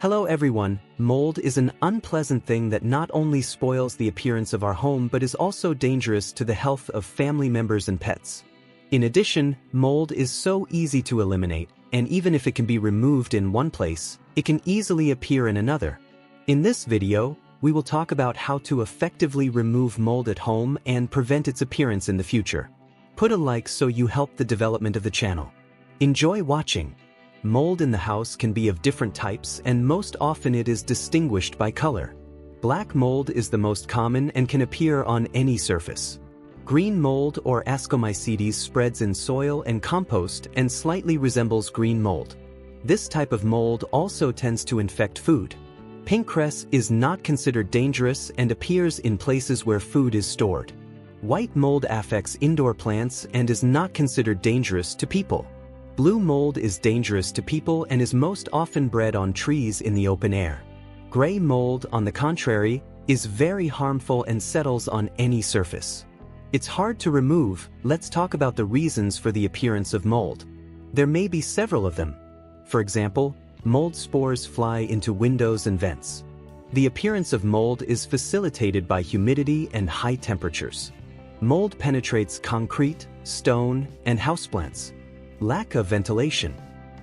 Hello everyone, mold is an unpleasant thing that not only spoils the appearance of our home but is also dangerous to the health of family members and pets. In addition, mold is so easy to eliminate, and even if it can be removed in one place, it can easily appear in another. In this video, we will talk about how to effectively remove mold at home and prevent its appearance in the future. Put a like so you help the development of the channel. Enjoy watching. Mold in the house can be of different types, and most often it is distinguished by color. Black mold is the most common and can appear on any surface. Green mold or Ascomycetes spreads in soil and compost and slightly resembles green mold. This type of mold also tends to infect food. Pink cress is not considered dangerous and appears in places where food is stored. White mold affects indoor plants and is not considered dangerous to people. Blue mold is dangerous to people and is most often bred on trees in the open air. Gray mold, on the contrary, is very harmful and settles on any surface. It's hard to remove. Let's talk about the reasons for the appearance of mold. There may be several of them. For example, mold spores fly into windows and vents. The appearance of mold is facilitated by humidity and high temperatures. Mold penetrates concrete, stone, and houseplants. Lack of ventilation.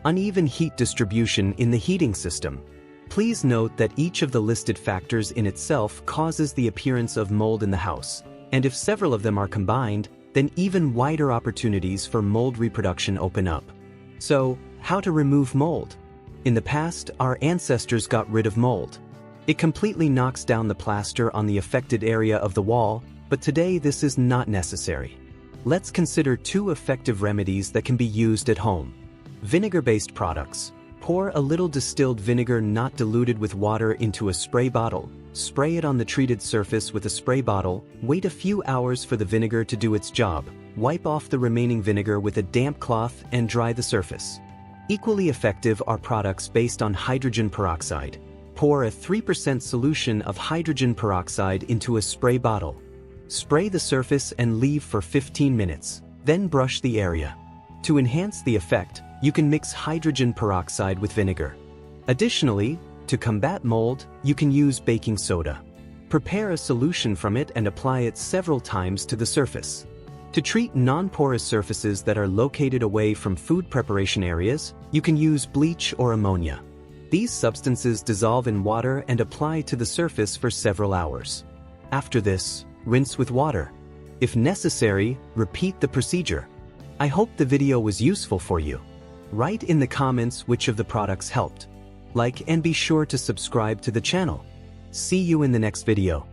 Uneven heat distribution in the heating system. Please note that each of the listed factors in itself causes the appearance of mold in the house, and if several of them are combined, then even wider opportunities for mold reproduction open up. So, how to remove mold? In the past, our ancestors got rid of mold. It completely knocks down the plaster on the affected area of the wall, but today this is not necessary. Let's consider two effective remedies that can be used at home. Vinegar-based products. Pour a little distilled vinegar not diluted with water into a spray bottle. Spray it on the treated surface with a spray bottle. Wait a few hours for the vinegar to do its job. Wipe off the remaining vinegar with a damp cloth and dry the surface. Equally effective are products based on hydrogen peroxide. Pour a 3% solution of hydrogen peroxide into a spray bottle. Spray the surface and leave for 15 minutes, then brush the area. To enhance the effect, you can mix hydrogen peroxide with vinegar. Additionally, to combat mold, you can use baking soda. Prepare a solution from it and apply it several times to the surface. To treat non-porous surfaces that are located away from food preparation areas, you can use bleach or ammonia. These substances dissolve in water and apply to the surface for several hours. After this, rinse with water. If necessary, repeat the procedure. I hope the video was useful for you. Write in the comments which of the products helped. Like and be sure to subscribe to the channel. See you in the next video.